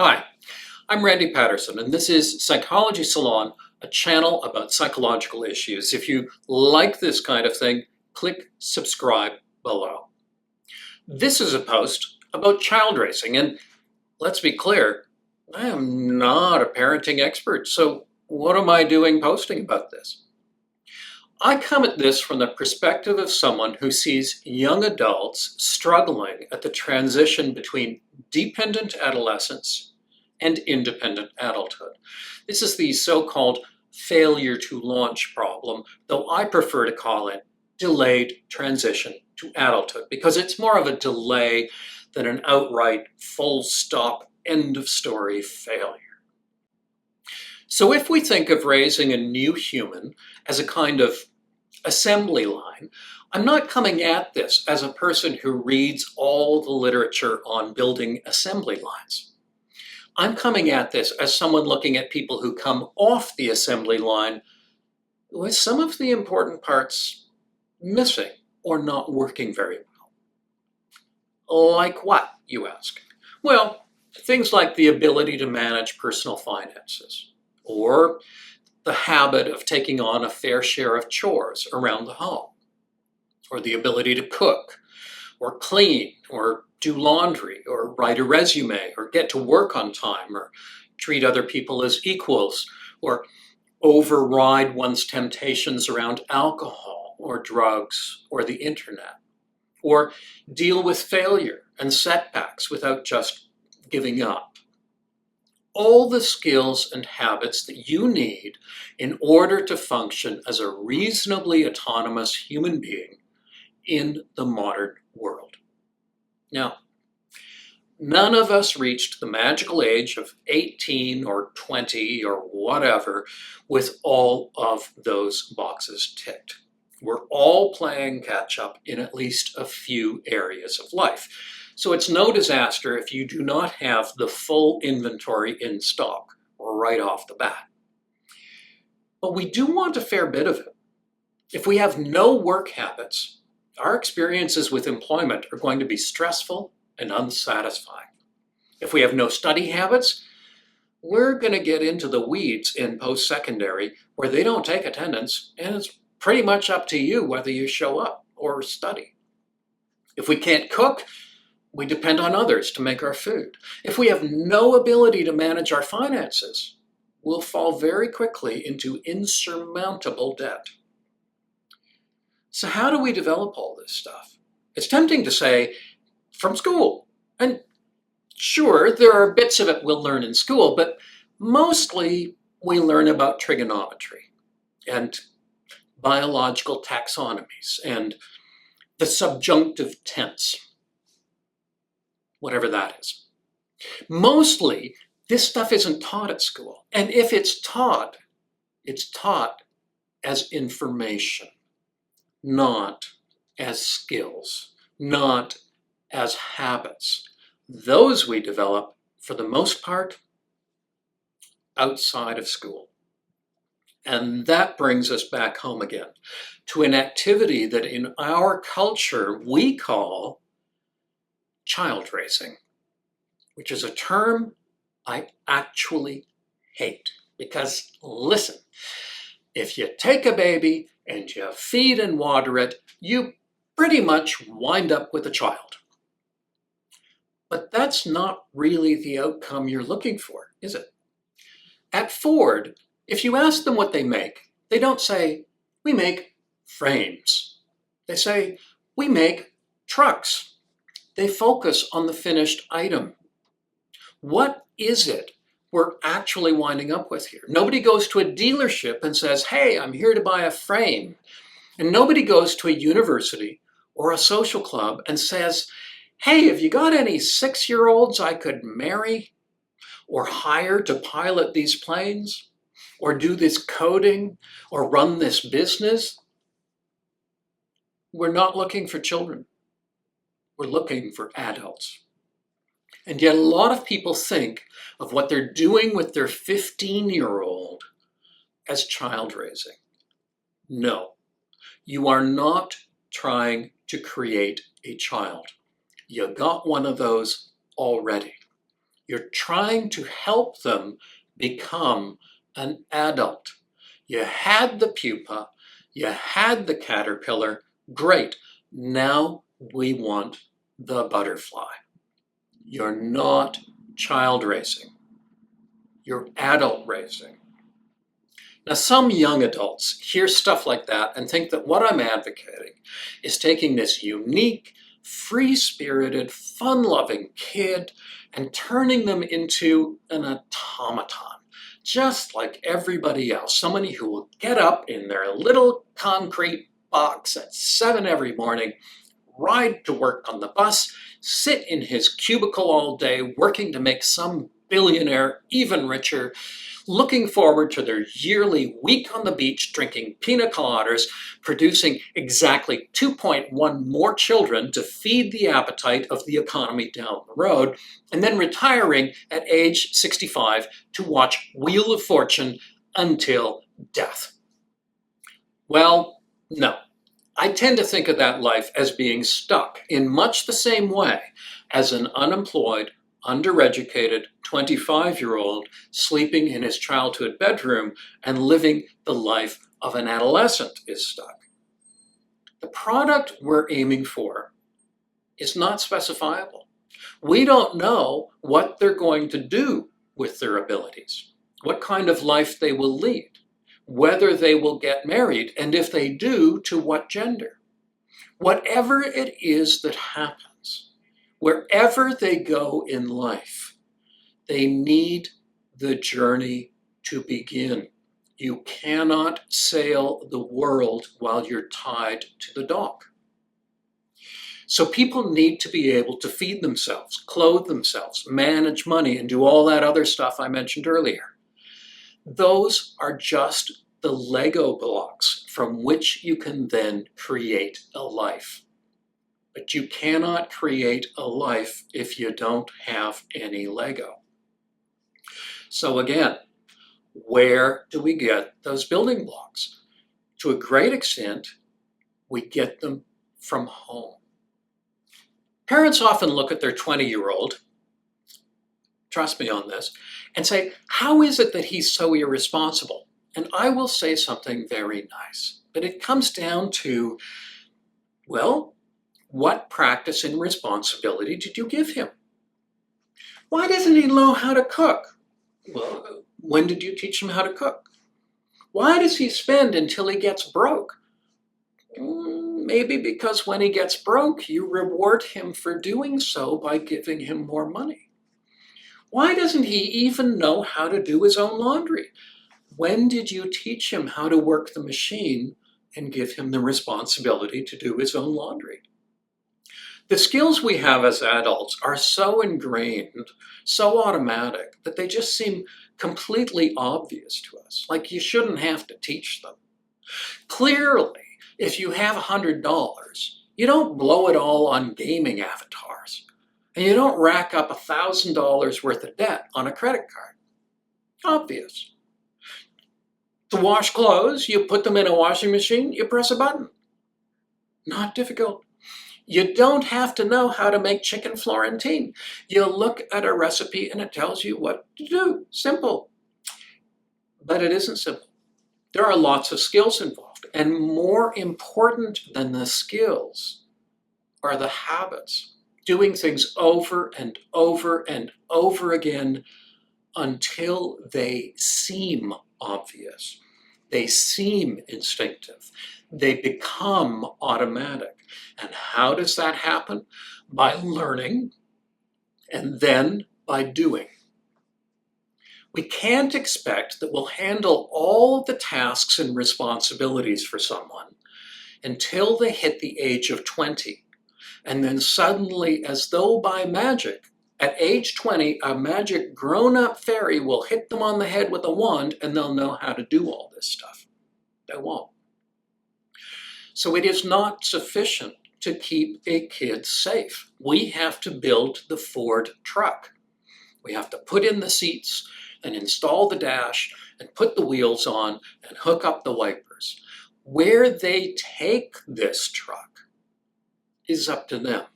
Hi, I'm Randy Patterson, and this is Psychology Salon, a channel about psychological issues. If you like this kind of thing, click subscribe below. This is a post about child raising, and let's be clear, I am not a parenting expert, so what am I doing posting about this? I come at this from the perspective of someone who sees young adults struggling at the transition between dependent adolescence and independent adulthood. This is the so-called failure to launch problem, though I prefer to call it delayed transition to adulthood because it's more of a delay than an outright full stop end of story failure. So if we think of raising a new human as a kind of assembly line, I'm not coming at this as a person who reads all the literature on building assembly lines. I'm coming at this as someone looking at people who come off the assembly line with some of the important parts missing or not working very well. Like what, you ask? Well, things like the ability to manage personal finances, or the habit of taking on a fair share of chores around the home, or the ability to cook, or clean, or do laundry, or write a resume, or get to work on time, or treat other people as equals, or override one's temptations around alcohol, or drugs, or the internet, or deal with failure and setbacks without just giving up. All the skills and habits that you need in order to function as a reasonably autonomous human being in the modern world. Now, none of us reached the magical age of 18 or 20 or whatever with all of those boxes ticked. We're all playing catch up in at least a few areas of life. So it's no disaster if you do not have the full inventory in stock right off the bat. But we do want a fair bit of it. If we have no work habits, our experiences with employment are going to be stressful and unsatisfying. If we have no study habits, we're going to get into the weeds in post-secondary where they don't take attendance, and it's pretty much up to you whether you show up or study. If we can't cook, we depend on others to make our food. If we have no ability to manage our finances, we'll fall very quickly into insurmountable debt. So how do we develop all this stuff? It's tempting to say, from school. And sure, there are bits of it we'll learn in school, but mostly we learn about trigonometry and biological taxonomies and the subjunctive tense, whatever that is. Mostly, this stuff isn't taught at school. And if it's taught as information, not as skills, not as habits. Those we develop, for the most part, outside of school. And that brings us back home again to an activity that in our culture we call child raising, which is a term I actually hate. Because listen, if you take a baby and you feed and water it, you pretty much wind up with a child. But that's not really the outcome you're looking for, is it? At Ford, if you ask them what they make, they don't say, we make frames. They say, we make trucks. They focus on the finished item. What is it we're actually winding up with here? Nobody goes to a dealership and says, hey, I'm here to buy a frame. And nobody goes to a university or a social club and says, hey, have you got any 6-year-olds I could marry or hire to pilot these planes or do this coding or run this business? We're not looking for children. We're looking for adults. And yet a lot of people think of what they're doing with their 15-year-old as child raising. No, you are not trying to create a child. You got one of those already. You're trying to help them become an adult. You had the pupa, you had the caterpillar, great. Now we want the butterfly. You're not child raising, you're adult raising. Now, some young adults hear stuff like that and think that what I'm advocating is taking this unique, free-spirited, fun-loving kid and turning them into an automaton, just like everybody else. Somebody who will get up in their little concrete box at 7 every morning, ride to work on the bus, sit in his cubicle all day, working to make some billionaire even richer, looking forward to their yearly week on the beach drinking pina coladas, producing exactly 2.1 more children to feed the appetite of the economy down the road, and then retiring at age 65 to watch Wheel of Fortune until death. Well, no. I tend to think of that life as being stuck in much the same way as an unemployed, undereducated 25-year-old sleeping in his childhood bedroom and living the life of an adolescent is stuck. The product we're aiming for is not specifiable. We don't know what they're going to do with their abilities, what kind of life they will lead, whether they will get married, and if they do, to what gender. Whatever it is that happens, wherever they go in life, they need the journey to begin. You cannot sail the world while you're tied to the dock. So people need to be able to feed themselves, clothe themselves, manage money, and do all that other stuff I mentioned earlier. Those are just the Lego blocks from which you can then create a life. But you cannot create a life if you don't have any Lego. So again, where do we get those building blocks? To a great extent, we get them from home. Parents often look at their 20-year-old, trust me on this, and say, how is it that he's so irresponsible? And I will say something very nice, but it comes down to, well, what practice and responsibility did you give him? Why doesn't he know how to cook? Well, when did you teach him how to cook? Why does he spend until he gets broke? Maybe because when he gets broke, you reward him for doing so by giving him more money. Why doesn't he even know how to do his own laundry? When did you teach him how to work the machine and give him the responsibility to do his own laundry? The skills we have as adults are so ingrained, so automatic, that they just seem completely obvious to us, like you shouldn't have to teach them. Clearly, if you have $100, you don't blow it all on gaming avatars, and you don't rack up $1,000 worth of debt on a credit card. Obvious. To wash clothes, you put them in a washing machine, you press a button. Not difficult. You don't have to know how to make chicken Florentine. You look at a recipe and it tells you what to do. Simple. But it isn't simple. There are lots of skills involved. And more important than the skills are the habits. Doing things over and over and over again until they seem obvious. They seem instinctive. They become automatic. And how does that happen? By learning and then by doing. We can't expect that we'll handle all the tasks and responsibilities for someone until they hit the age of 20. And then suddenly, as though by magic, at age 20, a magic grown-up fairy will hit them on the head with a wand and they'll know how to do all this stuff. They won't. So it is not sufficient to keep a kid safe. We have to build the Ford truck. We have to put in the seats and install the dash and put the wheels on and hook up the wipers. Where they take this truck is up to them.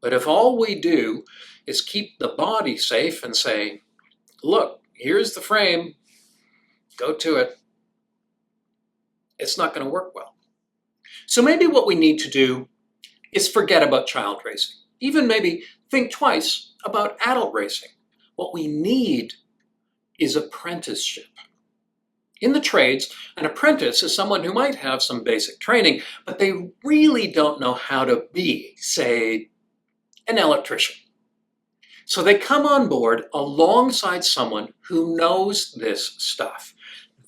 But if all we do is keep the body safe and say, look, here's the frame, go to it, it's not going to work well. So maybe what we need to do is forget about child raising. Even maybe think twice about adult raising. What we need is apprenticeship. In the trades, an apprentice is someone who might have some basic training, but they really don't know how to be, say, an electrician. So they come on board alongside someone who knows this stuff.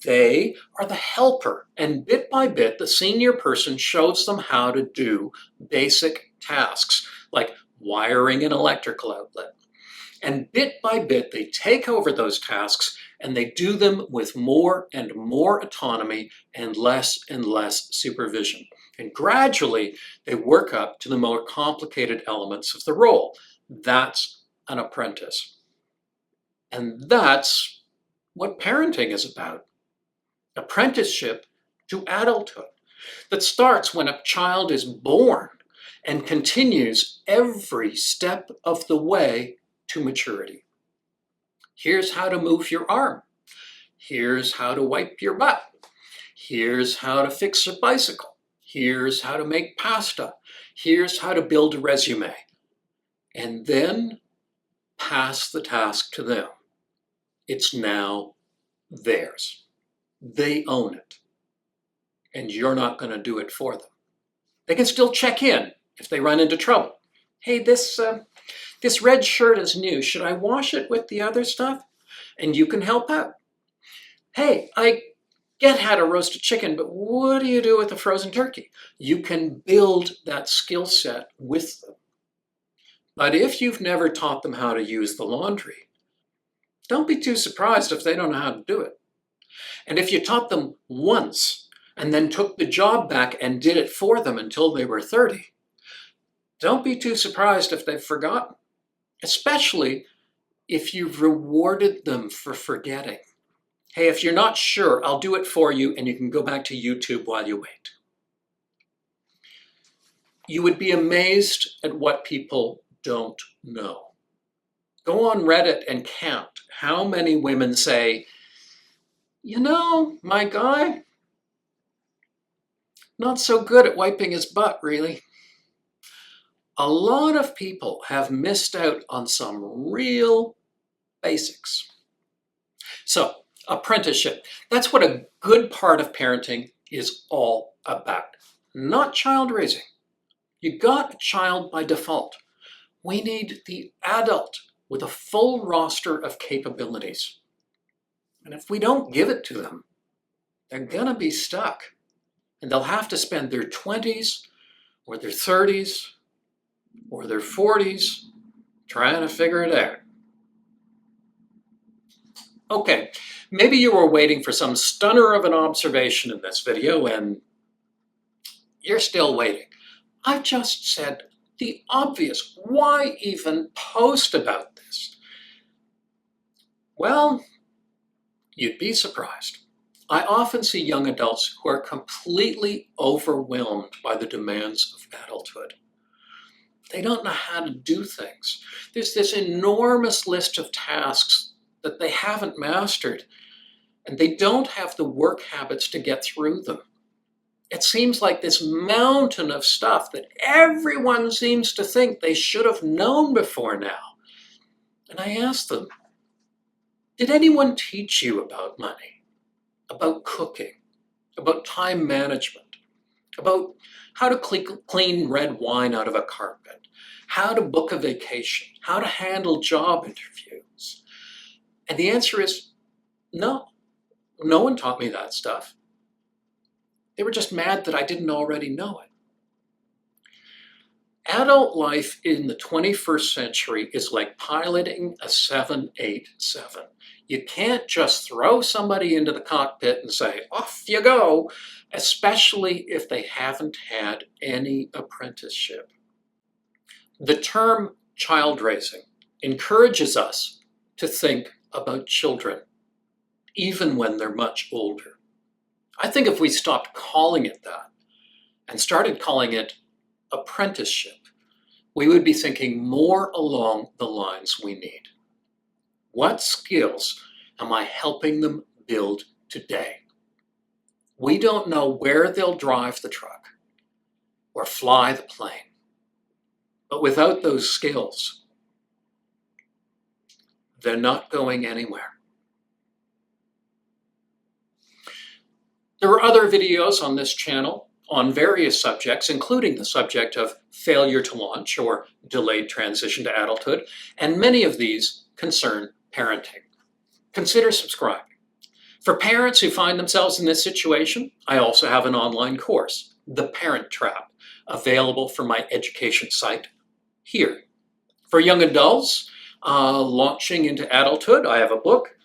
They are the helper, and bit by bit, the senior person shows them how to do basic tasks, like wiring an electrical outlet. And bit by bit, they take over those tasks and they do them with more and more autonomy and less supervision. And gradually, they work up to the more complicated elements of the role. That's an apprentice. And that's what parenting is about. Apprenticeship to adulthood that starts when a child is born and continues every step of the way to maturity. Here's how to move your arm. Here's how to wipe your butt. Here's how to fix a bicycle. Here's how to make pasta. Here's how to build a resume. And then pass the task to them. It's now theirs. They own it. And you're not going to do it for them. They can still check in if they run into trouble. Hey, this red shirt is new. Should I wash it with the other stuff? And you can help out. Hey, I get how to roast a chicken, but what do you do with a frozen turkey? You can build that skill set with them. But if you've never taught them how to use the laundry, don't be too surprised if they don't know how to do it. And if you taught them once and then took the job back and did it for them until they were 30, don't be too surprised if they've forgotten, especially if you've rewarded them for forgetting. Hey, if you're not sure, I'll do it for you and you can go back to YouTube while you wait. You would be amazed at what people don't know. Go on Reddit and count how many women say, you know, my guy, not so good at wiping his butt, really. A lot of people have missed out on some real basics. So, apprenticeship, that's what a good part of parenting is all about, not child raising. You got a child by default. We need the adult with a full roster of capabilities. And if we don't give it to them, they're gonna be stuck. And they'll have to spend their 20s or their 30s or their 40s trying to figure it out. Okay, maybe you were waiting for some stunner of an observation in this video and you're still waiting. I've just said the obvious. Why even post about this? Well, you'd be surprised. I often see young adults who are completely overwhelmed by the demands of adulthood. They don't know how to do things. There's this enormous list of tasks that they haven't mastered, and they don't have the work habits to get through them. It seems like this mountain of stuff that everyone seems to think they should have known before now. And I ask them, did anyone teach you about money, about cooking, about time management, about how to clean red wine out of a carpet, how to book a vacation, how to handle job interviews? And the answer is no. No one taught me that stuff. They were just mad that I didn't already know it. Adult life in the 21st century is like piloting a 787. You can't just throw somebody into the cockpit and say, off you go, especially if they haven't had any apprenticeship. The term child raising encourages us to think about children, even when they're much older. I think if we stopped calling it that and started calling it apprenticeship, we would be thinking more along the lines we need. What skills am I helping them build today? We don't know where they'll drive the truck or fly the plane, but without those skills, they're not going anywhere. There are other videos on this channel on various subjects, including the subject of failure to launch or delayed transition to adulthood, and many of these concern parenting. Consider subscribing. For parents who find themselves in this situation, I also have an online course, The Parent Trap, available from my education site here. For young adults launching into adulthood, I have a book,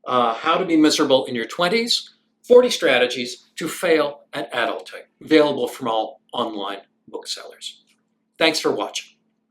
How to Be Miserable in Your 20s, 40 Strategies to Fail at Adulting, available from all online booksellers. Thanks for watching.